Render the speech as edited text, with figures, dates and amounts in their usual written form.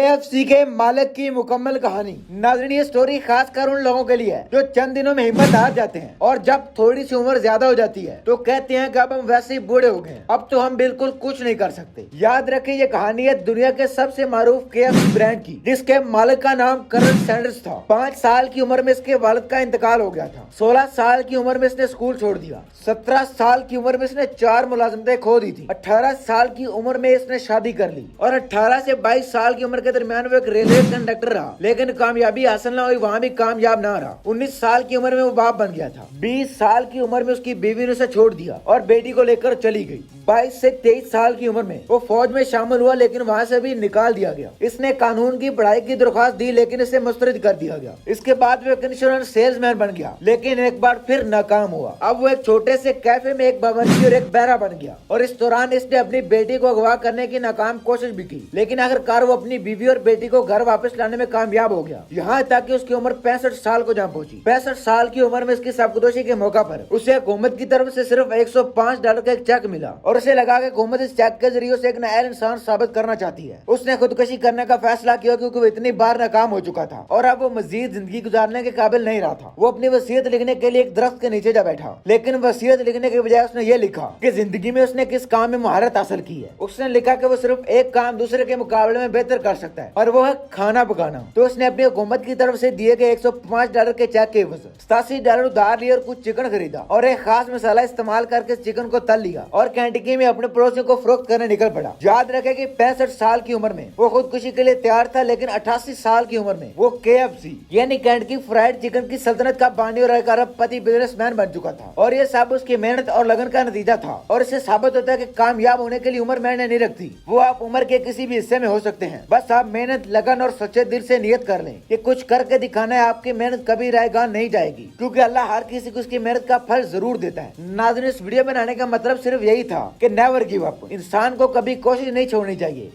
KFC के मालिक की मुकम्मल कहानी। नाज़रीन, ये स्टोरी खास कर उन लोगों के लिए है जो चंद दिनों में हिम्मत हार जाते हैं और जब थोड़ी सी उम्र ज्यादा हो जाती है तो कहते हैं कि अब हम वैसे ही बूढ़े हो गए, अब तो हम बिल्कुल कुछ नहीं कर सकते। याद रखें, ये कहानी है दुनिया के सबसे मारूफ KFC ब्रांड की, जिसके मालिक का नाम कर्नल सैंडर्स था। 5 साल की उम्र में इसके वालिद का इंतकाल हो गया था। 16 साल की उम्र में इसने स्कूल छोड़ दिया। 17 साल की उम्र में इसने 4 मुलाजमतें खो दी थी। 18 साल की उम्र में इसने शादी कर ली और 18 से 22 साल की उम्र के दरमियान वो एक रेलवे कंडक्टर रहा, लेकिन कामयाबी हासिल ना हुई, वहाँ भी कामयाब ना रहा। 19 साल की उम्र में वो बाप बन गया था। 20 साल की उम्र में उसकी बीवी ने उसे छोड़ दिया और बेटी को लेकर चली गई। 22 से 23 साल की उम्र में वो फौज में शामिल हुआ, लेकिन वहाँ से भी निकाल दिया गया। इसने कानून की पढ़ाई की दरख्वास्त दी, लेकिन इसे मुस्तरद कर दिया गया। इसके बाद वो एक इंश्योरेंस सेल्समैन बन गया, लेकिन एक बार फिर नाकाम हुआ। अब वो एक छोटे से कैफे में एक बावर्ची और एक बैरा बन गया और इस दौरान इसने अपनी बेटी को अगवा करने की नाकाम कोशिश भी की, लेकिन आखिरकार वो अपनी बीवी और बेटी को घर वापस लाने में कामयाब हो गया। यहाँ तक कि उसकी उम्र 65 साल को जा पहुंची। 65 साल की उम्र में इसकी सबकदोशी के मौका पर उसे हुकूमत की तरफ से सिर्फ $105 का एक चेक मिला और उसे लगा कि हुकूमत इस चेक के जरिए उसे एक नया इंसान साबित करना चाहती है। उसने खुदकुशी करने का फैसला किया क्योंकि वो इतनी बार नाकाम हो चुका था और अब वो मजीद जिंदगी गुजारने के काबिल नहीं रहा था। वो अपनी वसीयत लिखने के लिए एक दरख्त के नीचे जा बैठा, लेकिन वसीयत लिखने के बजाय उसने ये लिखा कि जिंदगी में उसने किस काम में महारत हासिल की है। उसने लिखा कि वो सिर्फ एक काम दूसरे के मुकाबले में बेहतर कर सकता है और वो है खाना पकाना। तो उसने अपनी हुकूमत की तरफ से दिए गए $105 के चेक के एवज $87 उधार लिए और कुछ चिकन खरीदा और एक खास मसाला इस्तेमाल करके चिकन को तल लिया और कैंटीन में अपने पड़ोसियों को फरोख्त करने निकल पड़ा। याद रखे कि 65 साल की उम्र में वो खुदकुशी के लिए तैयार था, लेकिन 88 साल की उम्र में वो KFC यानी कैंटकी फ्राइड चिकन की सल्तनत का बानी और एक अरबपति बिजनेसमैन बन चुका था। और ये सब उसकी मेहनत और लगन का नतीजा था और इससे साबित होता है कि कामयाब होने के लिए उम्र मैंने नहीं रखती। वो आप उम्र के किसी भी हिस्से में हो सकते हैं, बस आप मेहनत, लगन और सच्चे दिल से नियत कर लें कि कुछ करके दिखाना है। आपकी मेहनत कभी रायगान नहीं जाएगी, क्योंकि अल्लाह हर किसी को उसकी मेहनत का फल जरूर देता है। नाज़रीन, इस वीडियो बनाने का मतलब सिर्फ यही था कि नेवर गिव अप, इंसान को कभी कोशिश नहीं छोड़नी चाहिए।